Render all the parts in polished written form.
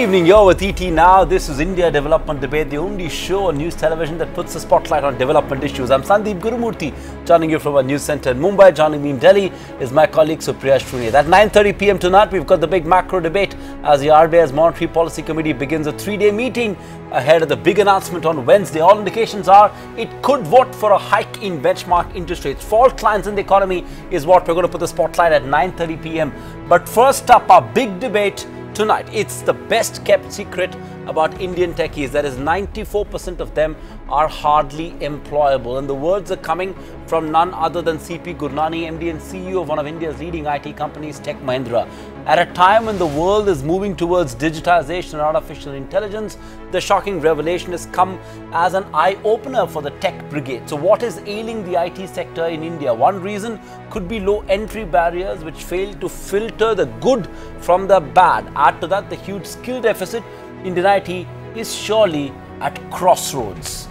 evening, you're with ET Now. This is India Development Debate, the only show on news television that puts the spotlight on development issues. I'm Sandeep Gurumurthy, joining you from our news centre in Mumbai. Joining me in Delhi is my colleague Supriya, Shrinate. At 9:30 p.m. tonight, we've got the big macro debate as the RBI's Monetary Policy Committee begins a 3-day meeting ahead of the big announcement on Wednesday. All indications are it could vote for a hike in benchmark interest rates. Fault lines in the economy is what we're going to put the spotlight at 9:30 p.m. But first up, our big debate tonight. It's the best kept secret about Indian techies. That is, 94% of them are hardly employable. And the words are coming from none other than CP Gurnani, MD and CEO of one of India's leading IT companies, Tech Mahindra. At a time when the world is moving towards digitization and artificial intelligence, the shocking revelation has come as an eye-opener for the tech brigade. So what is ailing the IT sector in India? One reason could be low entry barriers which fail to filter the good from the bad. Add to that, the huge skill deficit Indian IT is surely at crossroads.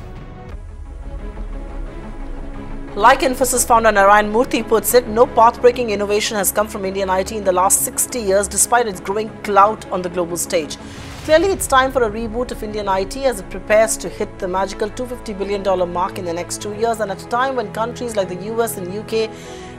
Like Infosys founder Murthy puts it, no path-breaking innovation has come from Indian IT in the last 60 years despite its growing clout on the global stage. Clearly, it's time for a reboot of Indian IT as it prepares to hit the magical $250 billion mark in the next 2 years, and at a time when countries like the US and UK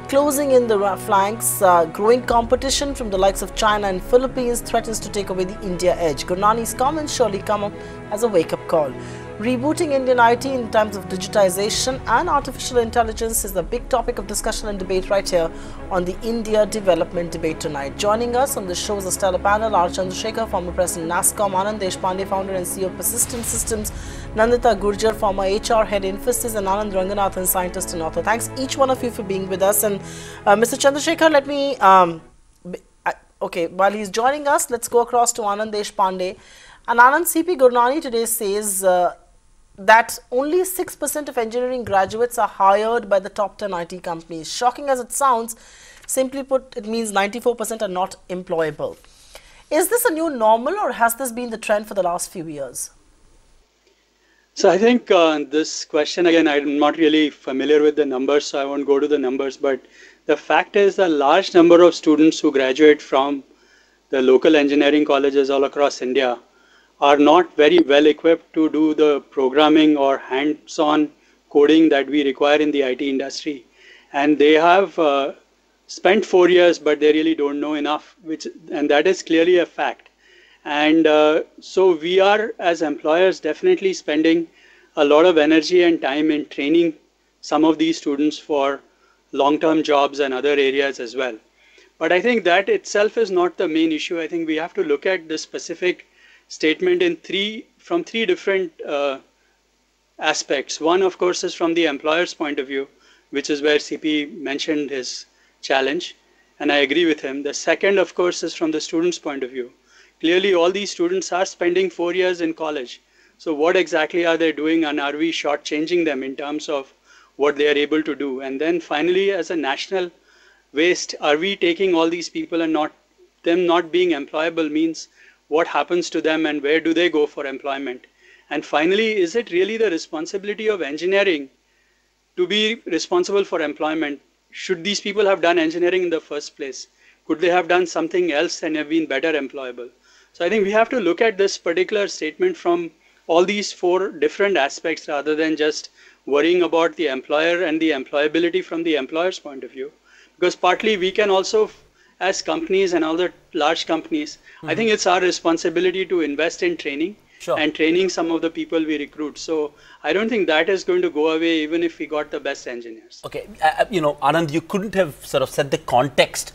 closing in the flanks, growing competition from the likes of China and Philippines threatens to take away the India edge. Gurnani's comments surely come up as a wake-up call. Rebooting Indian IT in terms of digitization and artificial intelligence is the big topic of discussion and debate right here on the India Development Debate tonight. Joining us on the show is a stellar panel: R. Chandrasekhar, former president NASSCOM; Anand Deshpande, founder and CEO of Persistent Systems; Nandita Gurjar, former HR head Infosys; and Anand Ranganathan, scientist and author. Thanks each one of you for being with us. And Mr. Chandrasekhar, let me, okay, while he's joining us, let's go across to Anand Deshpande. And Anand, CP Gurnani today says that only 6% of engineering graduates are hired by the top 10 IT companies. Shocking as it sounds, simply put, it means 94% are not employable. Is this a new normal, or has this been the trend for the last few years? So I think this question, again, I'm not really familiar with the numbers, so I won't go to the numbers. But the fact is, a large number of students who graduate from the local engineering colleges all across India are not very well equipped to do the programming or hands-on coding that we require in the IT industry. And they have spent 4 years, but they really don't know enough, and that is clearly a fact. And so we are, as employers, definitely spending a lot of energy and time in training some of these students for long-term jobs and other areas as well. But I think that itself is not the main issue. I think we have to look at this specific statement from three different aspects. One, of course, is from the employer's point of view, which is where CP mentioned his challenge, and I agree with him. The second, of course, is from the student's point of view. Clearly, all these students are spending 4 years in college. So what exactly are they doing, and are we shortchanging them in terms of what they are able to do? And then finally, as a national waste, are we taking all these people and them not being employable means what happens to them and where do they go for employment? And finally, is it really the responsibility of engineering to be responsible for employment? Should these people have done engineering in the first place? Could they have done something else and have been better employable? So I think we have to look at this particular statement from all these 4 different aspects rather than just worrying about the employer and the employability from the employer's point of view. Because partly we can also, as companies and other large companies, I think it's our responsibility to invest in training and training some of the people we recruit. So I don't think that is going to go away even if we got the best engineers. Okay, you know, Anand, you couldn't have sort of set the context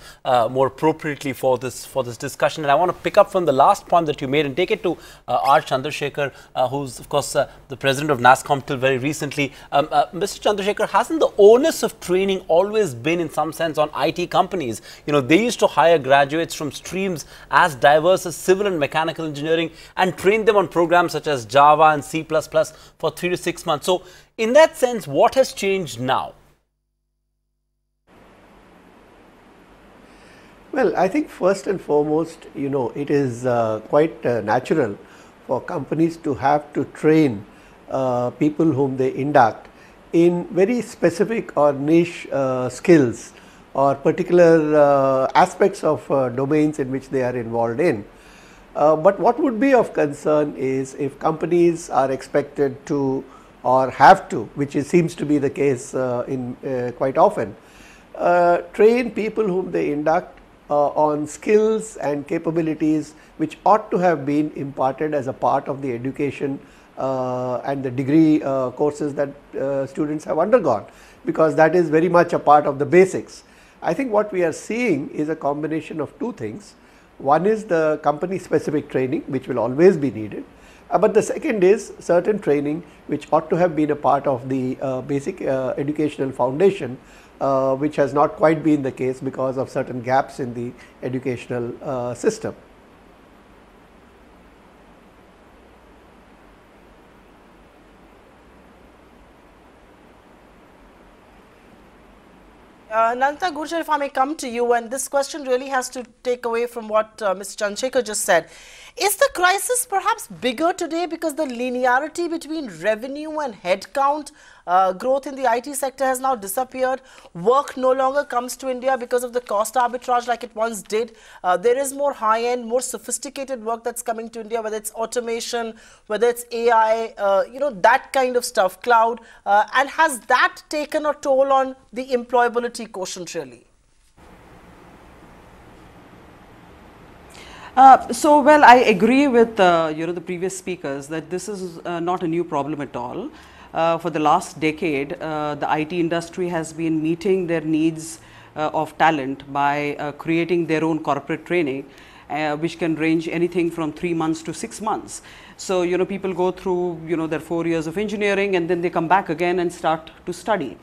more appropriately for this discussion. And I want to pick up from the last point that you made and take it to R. Chandrasekhar, who's of course the president of NASSCOM till very recently. Mr. Chandrasekhar, hasn't the onus of training always been in some sense on IT companies? You know, they used to hire graduates from streams as diverse as civil and mechanical engineering and train them on programs such as Java and C++ for 3 to 6 months. So in that sense, what has changed now? Well, I think first and foremost, you know, it is quite natural for companies to have to train people whom they induct in very specific or niche skills or particular aspects of domains in which they are involved in. But what would be of concern is if companies are expected to or have to, which seems to be the case quite often, train people whom they induct on skills and capabilities which ought to have been imparted as a part of the education and the degree courses that students have undergone, because that is very much a part of the basics. I think what we are seeing is a combination of two things. One is the company specific training, which will always be needed, but the second is certain training which ought to have been a part of the basic educational foundation, which has not quite been the case because of certain gaps in the educational system. Nanta Gurjar, if I may come to you, and this question really has to take away from what Mr. Chandrasekhar just said. Is the crisis perhaps bigger today because the linearity between revenue and headcount growth in the IT sector has now disappeared? Work no longer comes to India because of the cost arbitrage like it once did. There is more high-end, more sophisticated work that's coming to India, whether it's automation, whether it's AI, that kind of stuff, cloud. And has that taken a toll on the employability quotient really? Well, I agree with the previous speakers that this is not a new problem at all. For the last decade, the IT industry has been meeting their needs of talent by creating their own corporate training, which can range anything from 3 months to 6 months. So, people go through, their 4 years of engineering and then they come back again and start to study.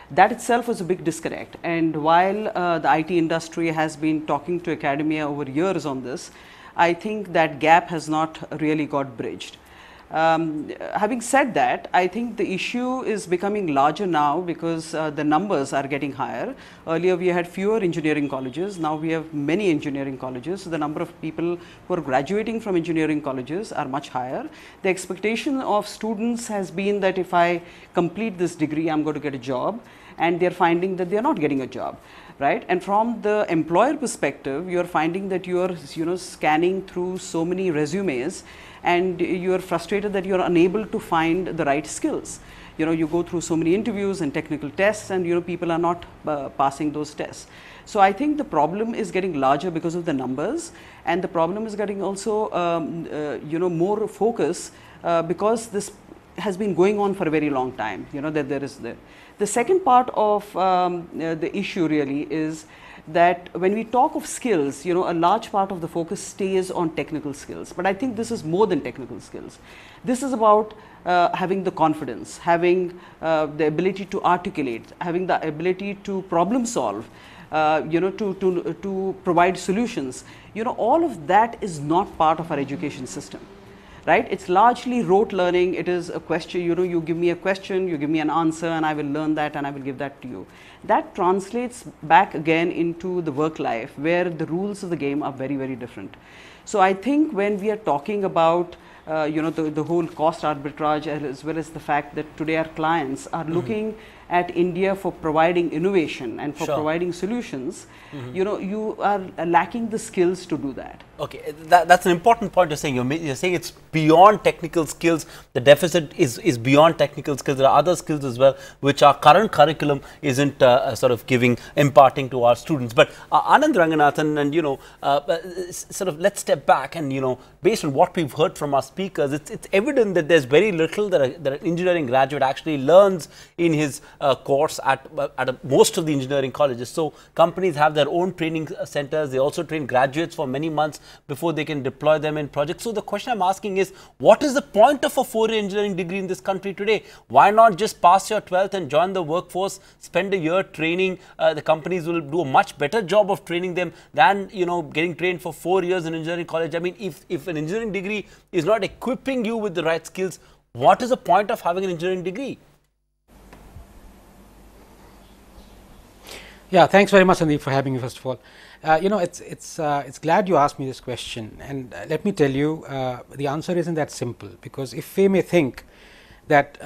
That itself was a big disconnect. And while the IT industry has been talking to academia over years on this, I think that gap has not really got bridged. Having said that, I think the issue is becoming larger now because the numbers are getting higher. Earlier we had fewer engineering colleges, now we have many engineering colleges. So the number of people who are graduating from engineering colleges are much higher. The expectation of students has been that if I complete this degree, I'm going to get a job, and they're finding that they're not getting a job. Right? And from the employer perspective, you're finding that you're scanning through so many resumes and you're frustrated that you're unable to find the right skills. You go through so many interviews and technical tests and people are not passing those tests. So I think the problem is getting larger because of the numbers, and the problem is getting also more focus because this has been going on for a very long time, that there is the second part of the issue really is that when we talk of skills, a large part of the focus stays on technical skills. But I think this is more than technical skills. This is about having the confidence, having the ability to articulate, having the ability to problem solve, to provide solutions. All of that is not part of our education system. Right? It's largely rote learning. It is a question, you give me a question, you give me an answer, and I will learn that and I will give that to you. That translates back again into the work life where the rules of the game are very, very different. So I think when we are talking about the whole cost arbitrage, as well as the fact that today our clients are looking at India for providing innovation and for providing solutions, you are lacking the skills to do that. Okay, that's an important point you're saying. You're saying it's beyond technical skills. The deficit is beyond technical skills. There are other skills as well, which our current curriculum isn't sort of imparting to our students. But Anand Ranganathan, and sort of let's step back and based on what we've heard from our speakers, it's evident that there's very little that an engineering graduate actually learns in his course at most of the engineering colleges. So companies have their own training centers. They also train graduates for many months before they can deploy them in projects. So the question I'm asking is, what is the point of a 4-year engineering degree in this country today? Why not just pass your 12th and join the workforce, spend a year training? The companies will do a much better job of training them than getting trained for 4 years in engineering college. I mean, if an engineering degree is not equipping you with the right skills, what is the point of having an engineering degree? Yeah, thanks very much, Sandeep, for having me. First of all, it's glad you asked me this question, and let me tell you, the answer isn't that simple, because if we may think that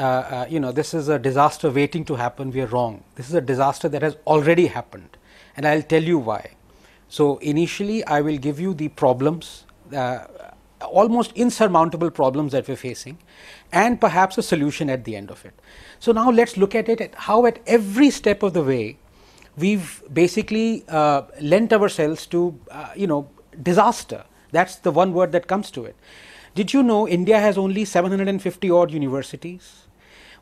this is a disaster waiting to happen, we are wrong. This is a disaster that has already happened, and I'll tell you why. So initially, I will give you the problems almost insurmountable problems that we're facing, and perhaps a solution at the end of it. So now let's look at it, at how at every step of the way we've basically lent ourselves to disaster. That's the one word that comes to it. Did you know India has only 750 odd universities?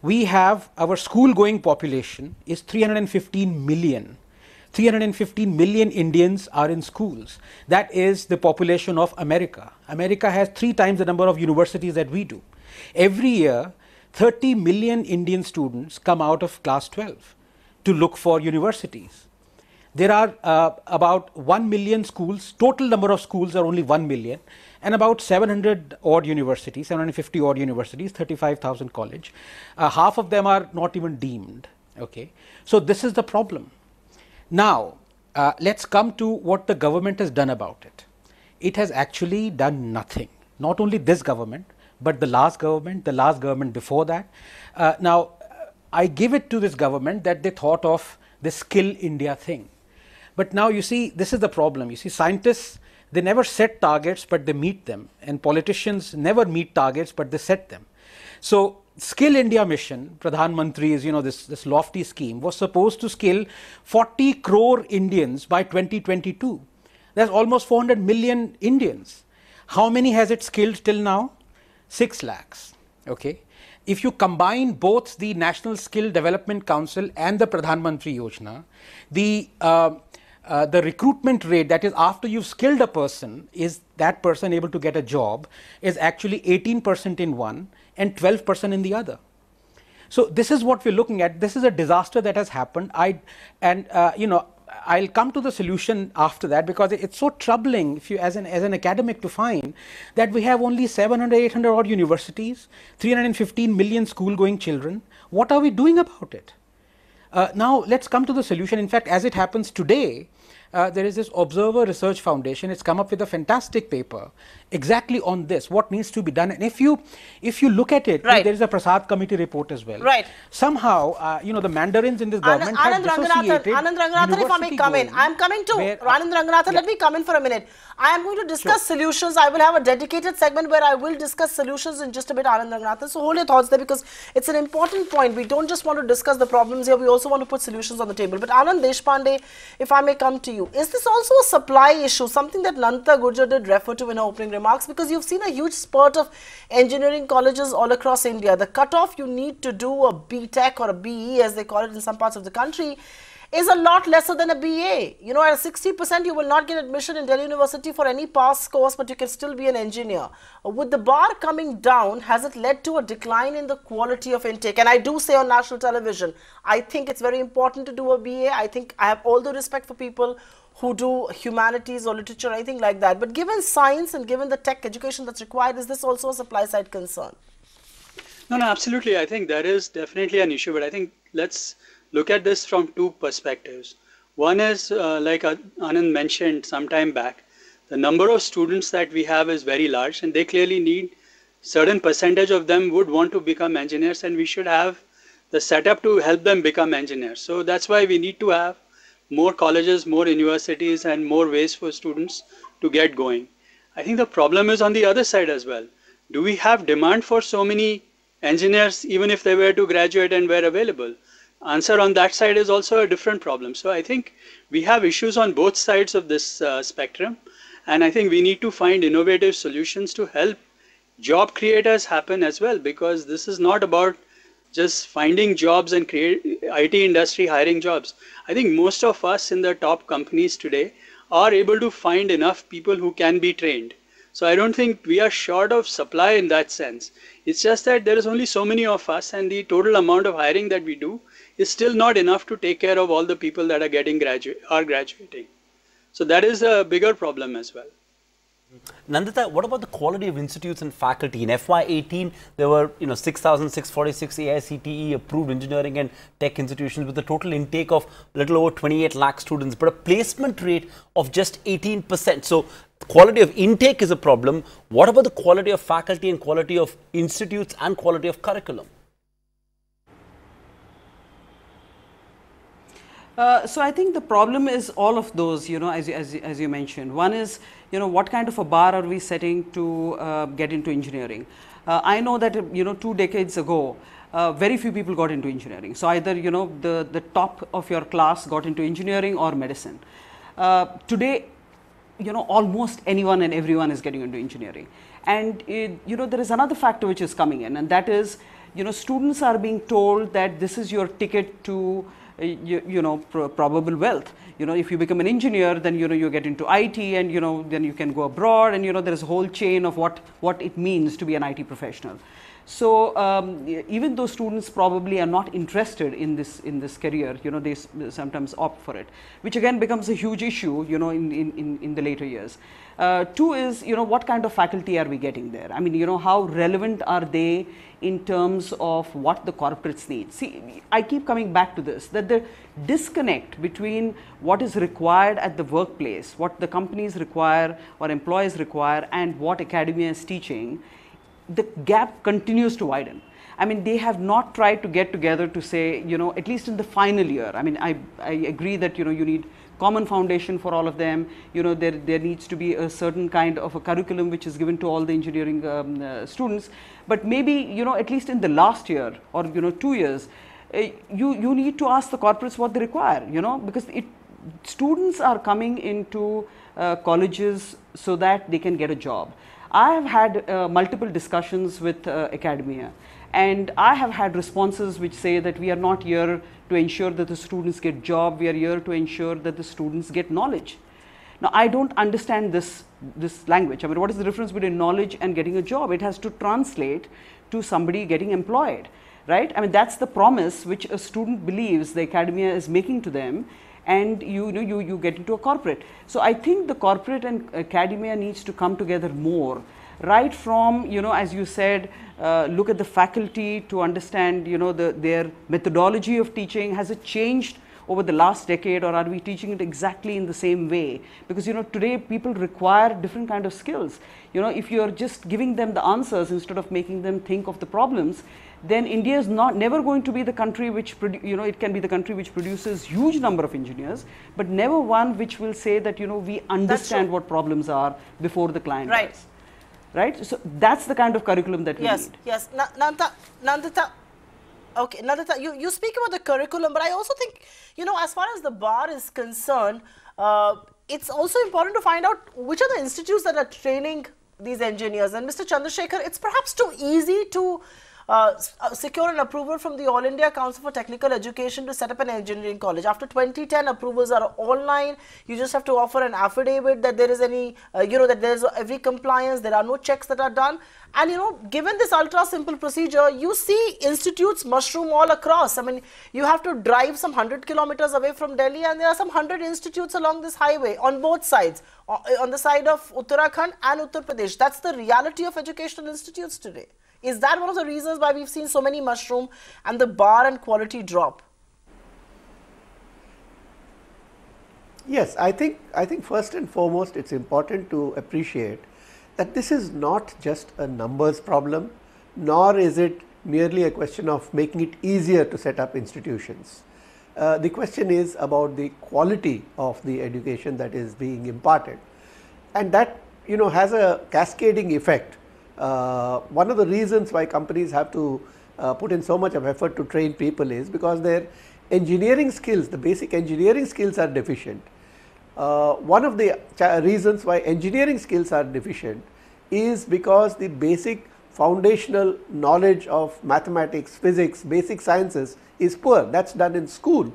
We have, our school going population is 315 million. 315 million Indians are in schools. That is the population of America. America has 3 times the number of universities that we do. Every year, 30 million Indian students come out of class 12 to look for universities. There are about 1 million schools, total number of schools are only 1 million, and about 700 odd universities, 750 odd universities, 35,000 college. Half of them are not even deemed. Okay, so this is the problem. Now, let's come to what the government has done about it. It has actually done nothing. Not only this government, but the last government before that. Now, I give it to this government that they thought of the Skill India thing. But now you see, this is the problem. You see, scientists, they never set targets, but they meet them. And politicians never meet targets, but they set them. So, Skill India mission, Pradhan Mantri's, this lofty scheme was supposed to skill 40 crore Indians by 2022. That's almost 400 million Indians. How many has it skilled till now? 6 lakhs. Okay. If you combine both the National Skill Development Council and the Pradhan Mantri Yojana, the recruitment rate, that is after you've skilled a person, is that person able to get a job, is actually 18% in one and 12% in the other. So this is what we're looking at. This is a disaster that has happened. I'll come to the solution after that, because it's so troubling if you, as an academic, to find that we have only 700, 800 odd universities, 315 million school going children. What are we doing about it? Now let's come to the solution. In fact, as it happens today, there is this Observer Research Foundation. It's come up with a fantastic paper exactly on this, what needs to be done. And if you look at it, right, there is a Prasad Committee report as well. Right. Somehow, the mandarins in this government have dissociated. Anand Ranganathan, if I may come in. I'm coming to Anand Ranganathan. Yeah. Let me come in for a minute. I am going to discuss solutions. I will have a dedicated segment where I will discuss solutions in just a bit, Anand Ranganathan. So hold your thoughts there, because it's an important point. We don't just want to discuss the problems here. We also want to put solutions on the table. But Anand Deshpande, if I may come to you, is this also a supply issue, something that Nanta Gurjar did refer to in her opening remarks? Because you've seen a huge spurt of engineering colleges all across India. The cutoff you need to do a B.Tech or a B.E, as they call it in some parts of the country, is a lot lesser than a BA. You know, at 60% you will not get admission in Delhi University for any past course, but you can still be an engineer. With the bar coming down, has it led to a decline in the quality of intake? And I do say on national television, I think it's very important to do a BA. I think I have all the respect for people who do humanities or literature or anything like that. But given science and given the tech education that's required, is this also a supply side concern? No, absolutely. I think there is definitely an issue, but I think let's look at this from 2 perspectives. One is, like Anand mentioned some time back, the number of students that we have is very large, and they clearly need, certain percentage of them would want to become engineers, and we should have the setup to help them become engineers. So that's why we need to have more colleges, more universities, and more ways for students to get going. I think the problem is on the other side as well. Do we have demand for so many engineers even if they were to graduate and were available? Answer on that side is also a different problem. So I think we have issues on both sides of this spectrum, and I think we need to find innovative solutions to help job creators happen as well, because this is not about just finding jobs and IT industry hiring jobs. I think most of us in the top companies today are able to find enough people who can be trained. So I don't think we are short of supply in that sense. It's just that there is only so many of us, and the total amount of hiring that we do is still not enough to take care of all the people that are graduating. So that is a bigger problem as well. Nandita, what about the quality of institutes and faculty? In FY18, there were 6,646 AICTE approved engineering and tech institutions with a total intake of little over 28 lakh students, but a placement rate of just 18%. So quality of intake is a problem. What about the quality of faculty and quality of institutes and quality of curriculum? So I think the problem is all of those, as you mentioned. One is, what kind of a bar are we setting to get into engineering? I know that, 2 decades ago, very few people got into engineering. So either, the top of your class got into engineering or medicine. Today, almost anyone and everyone is getting into engineering. And, there is another factor which is coming in, and that is, students are being told that this is your ticket to probable wealth. If you become an engineer, then you get into IT, and then you can go abroad, and there is a whole chain of what it means to be an IT professional. So even though students probably are not interested in this career, they sometimes opt for it, which again becomes a huge issue, in the later years. 2 is, what kind of faculty are we getting there? I mean, how relevant are they in terms of what the corporates need? See, I keep coming back to this, that the disconnect between what is required at the workplace, what the companies require or employees require, and what academia is teaching, the gap continues to widen. I mean, they have not tried to get together to say, at least in the final year. I mean, I agree that, you need common foundation for all of them. There needs to be a certain kind of a curriculum which is given to all the engineering students. But maybe, at least in the last year or, 2 years, you need to ask the corporates what they require, because students are coming into colleges so that they can get a job. I have had multiple discussions with academia, and I have had responses which say that we are not here to ensure that the students get job, we are here to ensure that the students get knowledge. Now, I don't understand this language. I mean, what is the difference between knowledge and getting a job? It has to translate to somebody getting employed, right? I mean, that's the promise which a student believes the academia is making to them, and you get into a corporate. So I think the corporate and academia needs to come together more, right from, as you said, look at the faculty to understand, their methodology of teaching. Has it changed over the last decade, or are we teaching it exactly in the same way? Because, today people require different kind of skills. If you're just giving them the answers instead of making them think of the problems, then India is never going to be the country which, it can be the country which produces huge number of engineers, but never one which will say that, we understand what problems are before the client does. Right? So that's the kind of curriculum that we need. Yes, Nandita, okay, Nandita, you speak about the curriculum, but I also think, as far as the bar is concerned, it's also important to find out which are the institutes that are training these engineers. And Mr. Chandrasekhar, it's perhaps too easy to secure an approval from the All India Council for Technical Education to set up an engineering college. After 2010, approvals are online. You just have to offer an affidavit that there is any, that there is every compliance, there are no checks that are done. And given this ultra simple procedure, you see institutes mushroom all across. I mean, you have to drive some 100 kilometers away from Delhi, and there are some 100 institutes along this highway on both sides, on the side of Uttarakhand and Uttar Pradesh. That's the reality of educational institutes today. Is that one of the reasons why we've seen so many mushroom and the bar and quality drop? Yes, I think first and foremost it's important to appreciate that this is not just a numbers problem, nor is it merely a question of making it easier to set up institutions. The question is about the quality of the education that is being imparted, and that has a cascading effect. One of the reasons why companies have to put in so much of effort to train people is because their engineering skills, the basic engineering skills are deficient. One of the reasons why engineering skills are deficient is because the basic foundational knowledge of mathematics, physics, basic sciences is poor. That's done in school.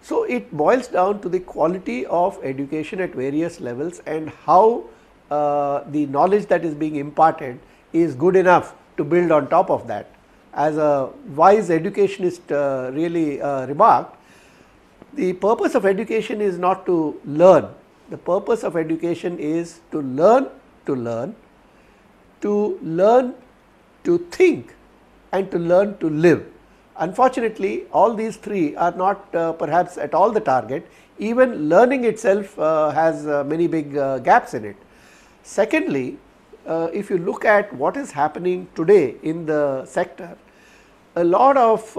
So it boils down to the quality of education at various levels and how the knowledge that is being imparted is good enough to build on top of that. As a wise educationist really remarked, the purpose of education is not to learn. The purpose of education is to learn, to think, and to learn to live. Unfortunately, all these three are not perhaps at all the target. Even learning itself has many big gaps in it. Secondly, if you look at what is happening today in the sector, a lot of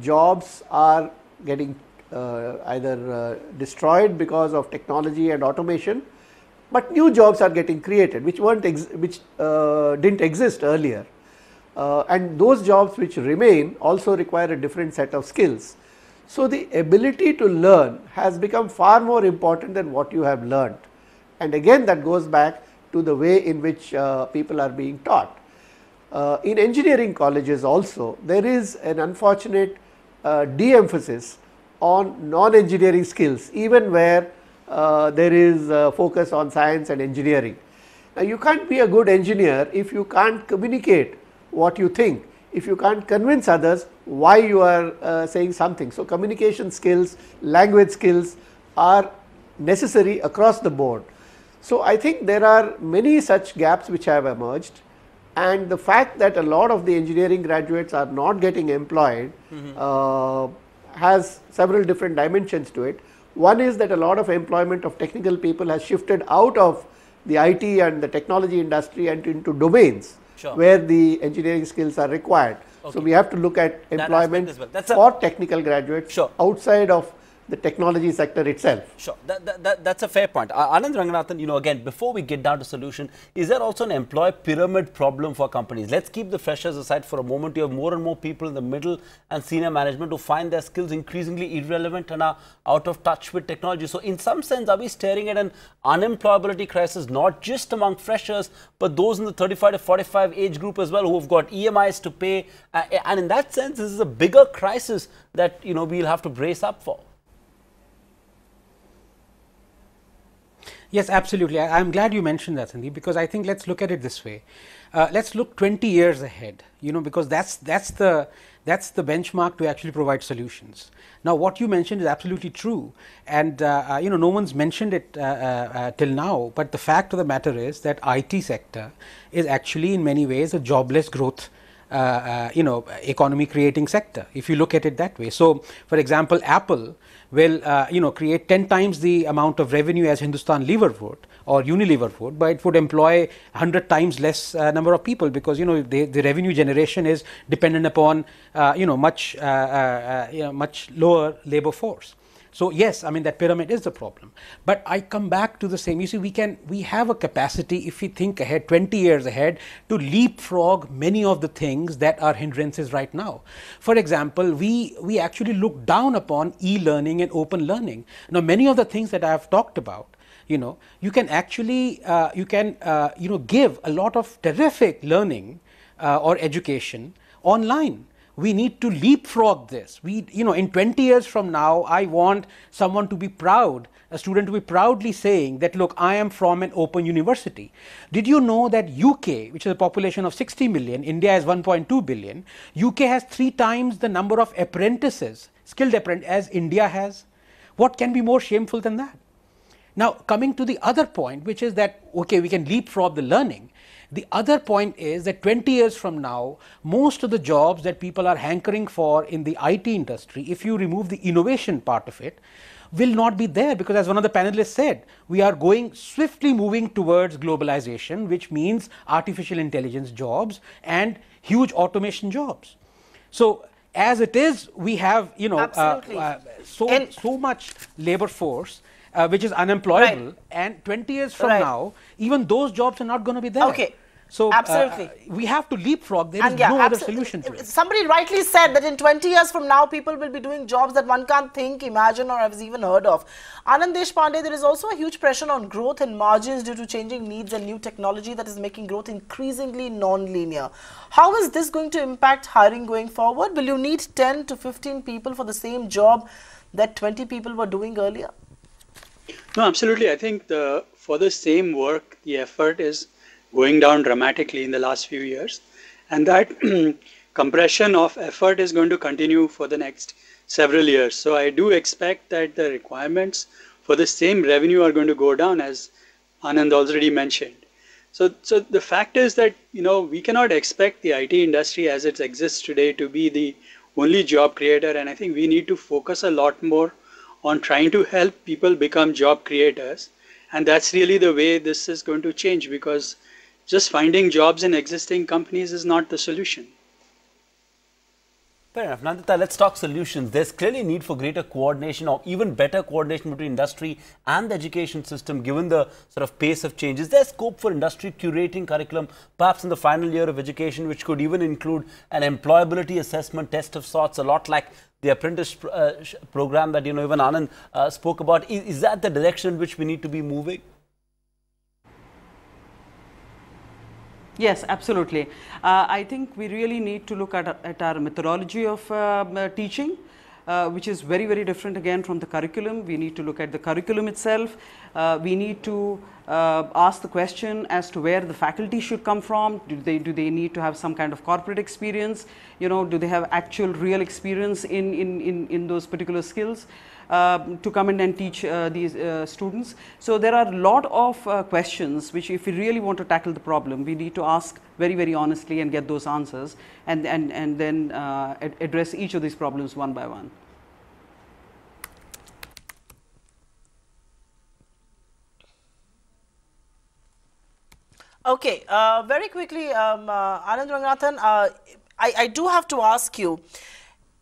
jobs are getting either destroyed because of technology and automation, but new jobs are getting created which didn't exist earlier. And those jobs which remain also require a different set of skills. So, the ability to learn has become far more important than what you have learned, and again that goes back to the way in which people are being taught. In engineering colleges also there is an unfortunate de-emphasis on non-engineering skills, even where there is focus on science and engineering. Now, you can't be a good engineer if you can't communicate what you think, if you can't convince others why you are saying something. So, communication skills, language skills are necessary across the board. So, I think there are many such gaps which have emerged, and the fact that a lot of the engineering graduates are not getting employed has several different dimensions to it. One is that a lot of employment of technical people has shifted out of the IT and the technology industry and into domains where the engineering skills are required. So, we have to look at employment for technical graduates outside of the technology sector itself. Sure, that's a fair point. Anand Ranganathan, again, before we get down to solution, is there also an employee pyramid problem for companies? Let's keep the freshers aside for a moment. You have more and more people in the middle and senior management who find their skills increasingly irrelevant and are out of touch with technology. So, in some sense, are we staring at an unemployability crisis, not just among freshers, but those in the 35 to 45 age group as well, who have got EMIs to pay? And in that sense, this is a bigger crisis that, we'll have to brace up for. Yes, absolutely. I'm glad you mentioned that, Sandeep, because I think let's look at it this way. Let's look 20 years ahead, because that's the benchmark to actually provide solutions. Now, what you mentioned is absolutely true, and no one's mentioned it till now. But the fact of the matter is that IT sector is actually in many ways a jobless growth economy creating sector, if you look at it that way. So, for example, Apple will create 10 times the amount of revenue as Hindustan Lever would or Unilever would, but it would employ 100 times less number of people, because the revenue generation is dependent upon much lower labor force. So, yes, I mean that pyramid is the problem, but I come back to the same. You see, we have a capacity, if we think ahead 20 years ahead, to leapfrog many of the things that are hindrances right now. For example, we actually look down upon e-learning and open learning. Now, many of the things that I have talked about, you can actually give a lot of terrific learning or education online. We need to leapfrog this. In 20 years from now, I want someone to be proud, a student to be proudly saying that, look, I am from an open university. Did you know that UK, which is a population of 60 million, India has 1.2 billion, UK has 3 times the number of apprentices, skilled apprentices, as India has? What can be more shameful than that? Now, coming to the other point, which is that, okay, we can leapfrog the learning. The other point is that 20 years from now, most of the jobs that people are hankering for in the IT industry, if you remove the innovation part of it, will not be there, because as one of the panelists said, we are swiftly moving towards globalization, which means artificial intelligence jobs and huge automation jobs. So, as it is, we have so much labor force which is unemployable, and 20 years from now, even those jobs are not going to be there. Okay. So, we have to leapfrog. There is no other solution to it. Somebody rightly said that in 20 years from now, people will be doing jobs that one can't think, imagine, or has even heard of. Anand Deshpande, there is also a huge pressure on growth and margins due to changing needs and new technology that is making growth increasingly non-linear. How is this going to impact hiring going forward? Will you need 10 to 15 people for the same job that 20 people were doing earlier? No, absolutely. I think for the same work, the effort is going down dramatically in the last few years, and that compression of effort is going to continue for the next several years. So I do expect that the requirements for the same revenue are going to go down, as Anand already mentioned. So the fact is that we cannot expect the IT industry as it exists today to be the only job creator, and I think we need to focus a lot more on trying to help people become job creators, and that's really the way this is going to change, because just finding jobs in existing companies is not the solution. Fair enough. Nandita, let's talk solutions. There's clearly a need for greater coordination or even better coordination between industry and the education system given the sort of pace of change. Is there scope for industry curating curriculum perhaps in the final year of education, which could even include an employability assessment test of sorts, a lot like the apprentice program that even Anand spoke about? Is that the direction in which we need to be moving? Yes, absolutely. I think we really need to look at our methodology of teaching, which is very, very different again from the curriculum. We need to look at the curriculum itself. We need to ask the question as to where the faculty should come from. Do they need to have some kind of corporate experience? Do they have actual real experience in those particular skills? To come in and teach these students. So there are a lot of questions which, if we really want to tackle the problem, we need to ask very, very honestly and get those answers, and then address each of these problems one by one. Okay, very quickly, Anand Ranganathan, I do have to ask you,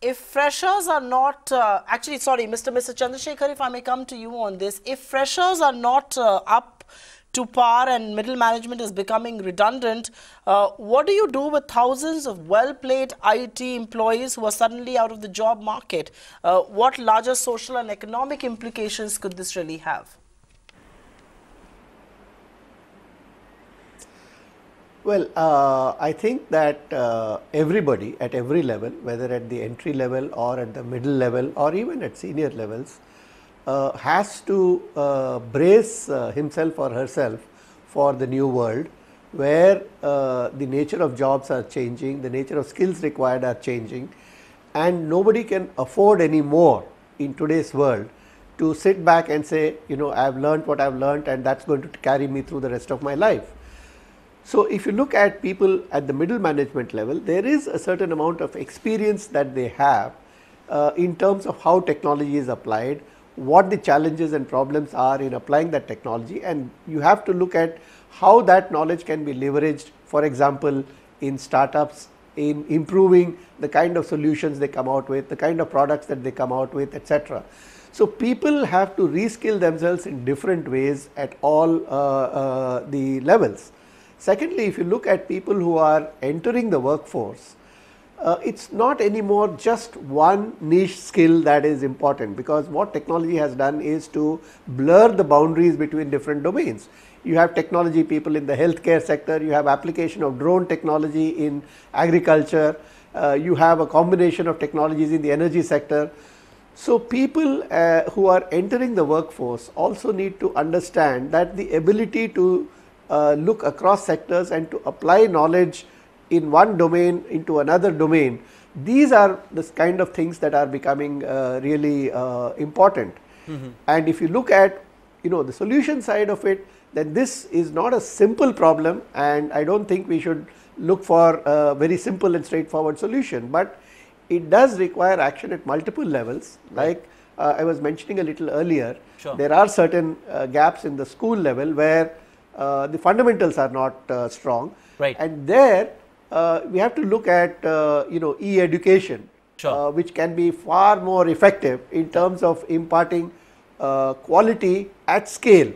if freshers are not, actually, sorry, Mr. Chandrasekhar, if I may come to you on this, if freshers are not up to par and middle management is becoming redundant, what do you do with thousands of well-paid IT employees who are suddenly out of the job market? What larger social and economic implications could this really have? Well, I think that everybody at every level, whether at the entry level or at the middle level or even at senior levels, has to brace himself or herself for the new world, where the nature of jobs are changing, the nature of skills required are changing, and nobody can afford anymore in today's world to sit back and say, I have learned what I have learned and that's going to carry me through the rest of my life. So if you look at people at the middle management level, there is a certain amount of experience that they have in terms of how technology is applied, what the challenges and problems are in applying that technology, and you have to look at how that knowledge can be leveraged, for example, in startups, in improving the kind of solutions they come out with, the kind of products that they come out with, etc. So people have to reskill themselves in different ways at all the levels. Secondly, if you look at people who are entering the workforce, it's not anymore just one niche skill that is important, because what technology has done is to blur the boundaries between different domains. You have technology people in the healthcare sector, you have application of drone technology in agriculture, you have a combination of technologies in the energy sector. So people who are entering the workforce also need to understand that the ability to look across sectors and to apply knowledge in one domain into another domain, these are the kind of things that are becoming really important. And if you look at the solution side of it, then this is not a simple problem, and I don't think we should look for a very simple and straightforward solution, but it does require action at multiple levels. Like I was mentioning a little earlier, there are certain gaps in the school level where the fundamentals are not strong, and there we have to look at e-education, which can be far more effective in terms of imparting quality at scale.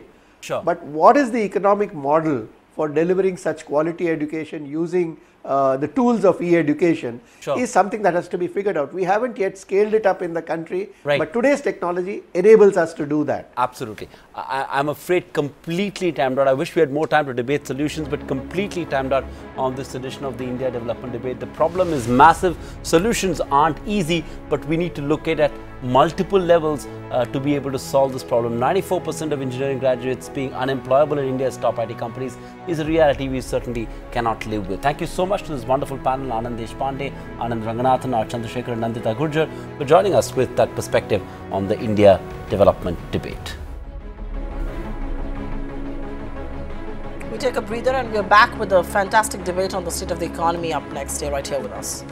But what is the economic model for delivering such quality education using the tools of e-education is something that has to be figured out. We haven't yet scaled it up in the country, but today's technology enables us to do that. Absolutely. I'm afraid completely timed out. I wish we had more time to debate solutions, but completely timed out on this edition of the India Development Debate. The problem is massive. Solutions aren't easy, but we need to look at multiple levels to be able to solve this problem. 94% of engineering graduates being unemployable in India's top IT companies is a reality we certainly cannot live with. Thank you so much to this wonderful panel, Anand Deshpande, Anand Ranganathan, R. Chandrasekhar and Nandita Gurjar, for joining us with that perspective on the India Development Debate. We take a breather and we're back with a fantastic debate on the state of the economy up next. Stay right here with us.